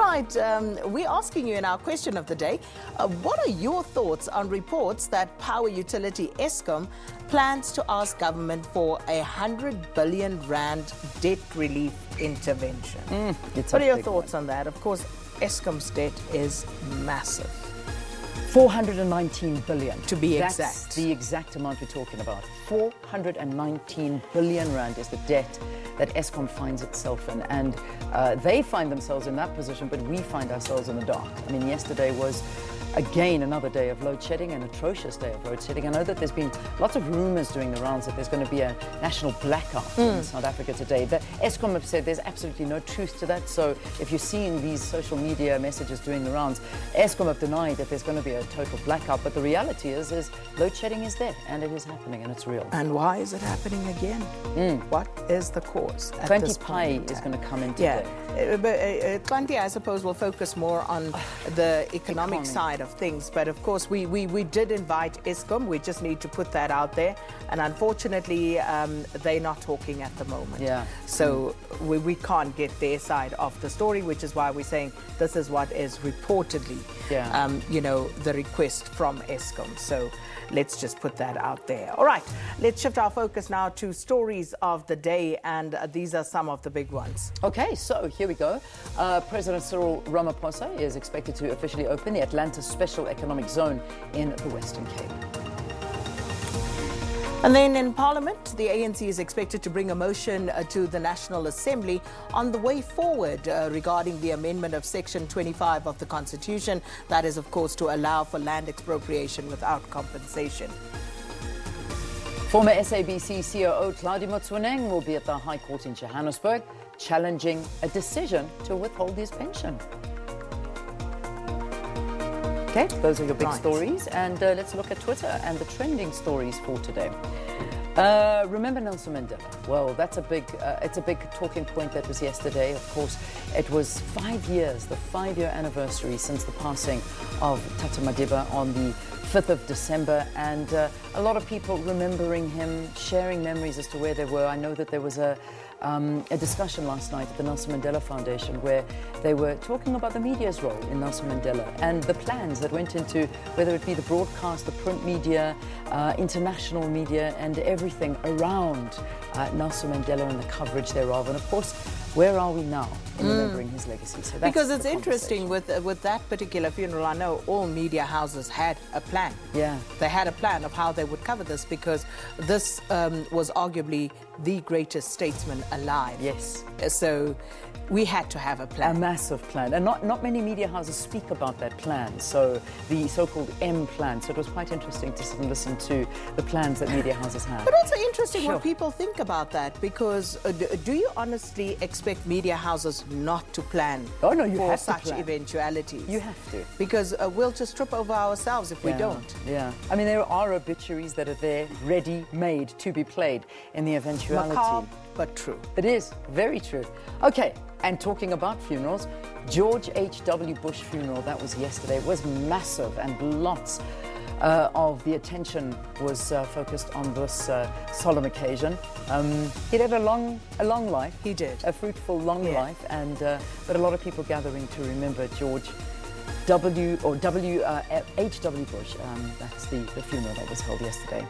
right, we're asking you in our question of the day, what are your thoughts on reports that power utility Eskom plans to ask government for a 100 billion rand debt relief intervention? What are your thoughts on that? Of course, Eskom's debt is massive. 419 billion. To be That's exact. the exact amount we're talking about. 419 billion rand is the debt that Eskom finds itself in. And they find themselves in that position, but we find ourselves in the dark. I mean, yesterday was, again, another day of load shedding, an atrocious day of load shedding. I know that there's been lots of rumours doing the rounds that there's going to be a national blackout in South Africa today. But Eskom have said there's absolutely no truth to that. So if you're seeing these social media messages doing the rounds, Eskom have denied that there's going to be a total blackout. But the reality is load shedding is there, and it is happening, and it's real. And why is it happening again? What is the cause? Twenty Pi is going to come in today. Yeah, but 20, I suppose, will focus more on the economic side of things. But of course, we did invite Eskom. We just need to put that out there. And unfortunately, they're not talking at the moment. Yeah. So we can't get their side of the story, which is why we're saying this is what is reportedly, you know, the request from Eskom. So let's just put that out there. All right, let's shift our focus now to stories of the day, and these are some of the big ones. Okay, so here we go. President Cyril Ramaphosa is expected to officially open the Atlantis Special Economic Zone in the Western Cape. And then in Parliament, the ANC is expected to bring a motion to the National Assembly on the way forward regarding the amendment of Section 25 of the Constitution. That is, of course, to allow for land expropriation without compensation. Former SABC COO Hlaudi Motsoeneng will be at the High Court in Johannesburg, challenging a decision to withhold his pension. Okay, those are your big stories, and let's look at Twitter and the trending stories for today. Remember Nelson Mandela? Well, that's a big, it's a big talking point that was yesterday. Of course, it was 5 years, the 5-year anniversary since the passing of Tata Madiba on the 5th of December, and a lot of people remembering him, sharing memories as to where they were. I know that there was a discussion last night at the Nelson Mandela Foundation where they were talking about the media's role in Nelson Mandela and the plans that went into whether it be the broadcast, the print media, international media, and everything around Nelson Mandela and the coverage thereof. And of course, where are we now in remembering his legacy? So that's because it's interesting with that particular funeral. I know all media houses had a plan. Yeah, they had a plan of how they would cover this, because this was arguably the greatest statesman alive. Yes. So we had to have a plan. A massive plan. And not many media houses speak about that plan. So the so-called M plan. So it was quite interesting to sit and listen to the plans that media houses had. But also interesting what people think about that, because do you honestly expect media houses not to plan for such eventualities? You have to. Because we'll just trip over ourselves if we don't. Yeah. I mean, there are obituaries that are there, ready-made to be played in the eventuality. Macabre, but true. It is very true. Okay, and talking about funerals, George H.W. Bush funeral, that was yesterday. It was massive, and lots of the attention was focused on this solemn occasion. He had a long life. He did. A fruitful, long life, and but a lot of people gathering to remember George H.W. Bush. That's the funeral that was held yesterday.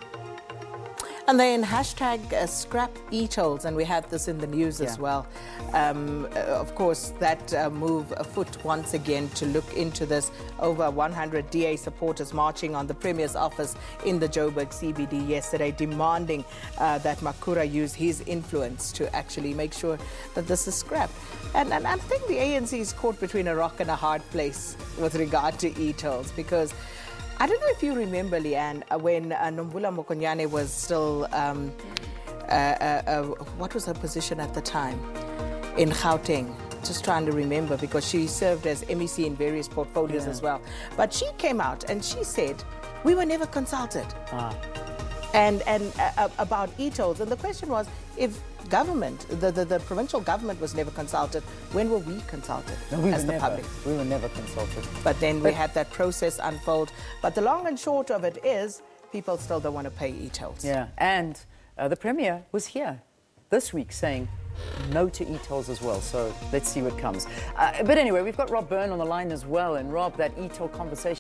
And then hashtag scrap e-tolls, and we had this in the news as well. Of course, that move afoot once again to look into this. Over 100 DA supporters marching on the Premier's office in the Joburg CBD yesterday, demanding that Makura use his influence to actually make sure that this is scrapped. And I think the ANC is caught between a rock and a hard place with regard to e-tolls, because I don't know if you remember, Leanne, when Nomvula Mokonyane was still, what was her position at the time? In Gauteng. Just trying to remember, because she served as MEC in various portfolios as well. But she came out and she said, we were never consulted. And about e-tolls. And the question was, if government, the provincial government was never consulted, when were we consulted as the public? We were never consulted. But then we had that process unfold. But the long and short of it is, people still don't want to pay e-tolls. Yeah, and the Premier was here this week saying, no to e-tolls as well. So let's see what comes. But anyway, we've got Rob Byrne on the line as well. And Rob, that e-toll conversation